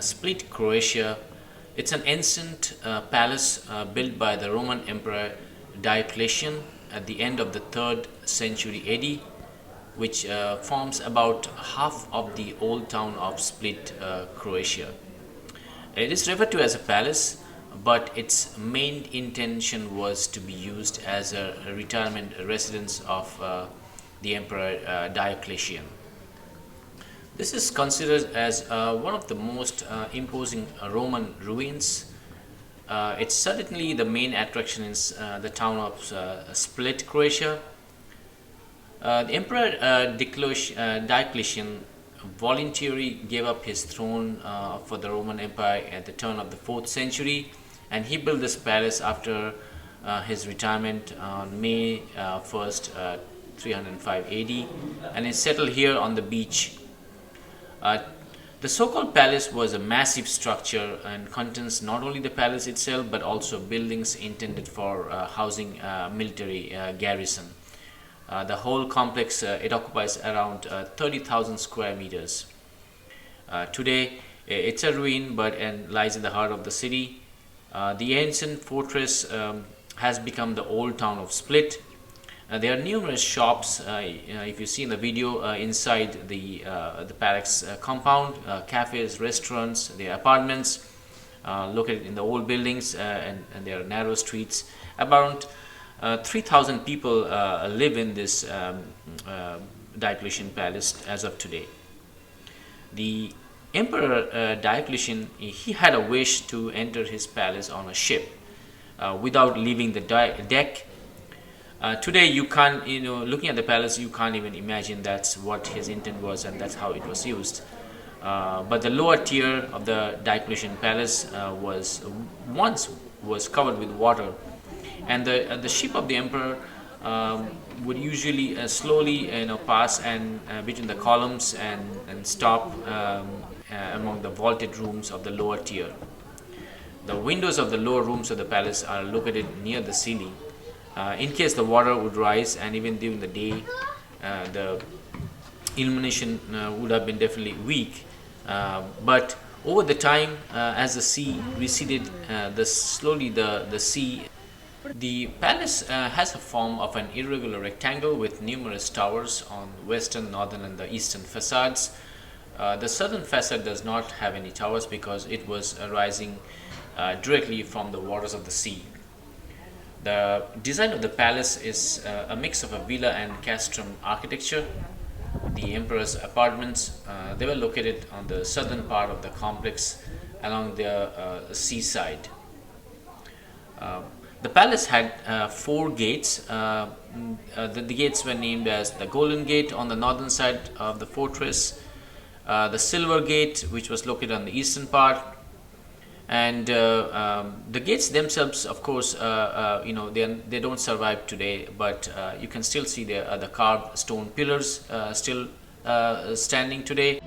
Split, Croatia. It's an ancient palace built by the Roman Emperor Diocletian at the end of the 3rd century AD, which forms about half of the old town of Split, Croatia. It is referred to as a palace, but its main intention was to be used as a retirement residence of the Emperor Diocletian. This is considered as one of the most imposing Roman ruins. It's certainly the main attraction in the town of Split, Croatia. The Emperor Diocletian voluntarily gave up his throne for the Roman Empire at the turn of the 4th century, and he built this palace after his retirement on May 1st, 305 AD, and he settled here on the beach. The so-called palace was a massive structure and contains not only the palace itself but also buildings intended for housing military garrison. The whole complex it occupies around 30,000 square meters. Today it's a ruin and lies in the heart of the city. The ancient fortress has become the old town of Split. There are numerous shops, if you see in the video, inside the palace compound, cafes, restaurants, there are apartments located in the old buildings, and there are narrow streets. About 3,000 people live in this Diocletian palace as of today. The Emperor Diocletian, he had a wish to enter his palace on a ship without leaving the deck. Today you can't, looking at the palace, you can't even imagine that's what his intent was and that's how it was used. But the lower tier of the Diocletian palace once was covered with water, and the ship of the emperor would usually slowly pass and between the columns and stop among the vaulted rooms of the lower tier. The windows of the lower rooms of the palace are located near the ceiling. In case the water would rise, and even during the day the illumination would have been definitely weak, but over the time as the sea receded, the palace has a form of an irregular rectangle with numerous towers on western, northern and the eastern facades. The southern facade does not have any towers because it was rising directly from the waters of the sea. The design of the palace is a mix of a villa and castrum architecture. The emperor's apartments, they were located on the southern part of the complex along the seaside. The palace had 4 gates. The gates were named as the Golden Gate on the northern side of the fortress, the Silver Gate, which was located on the eastern part, and the gates themselves, of course, they don't survive today, but you can still see the carved stone pillars still standing today.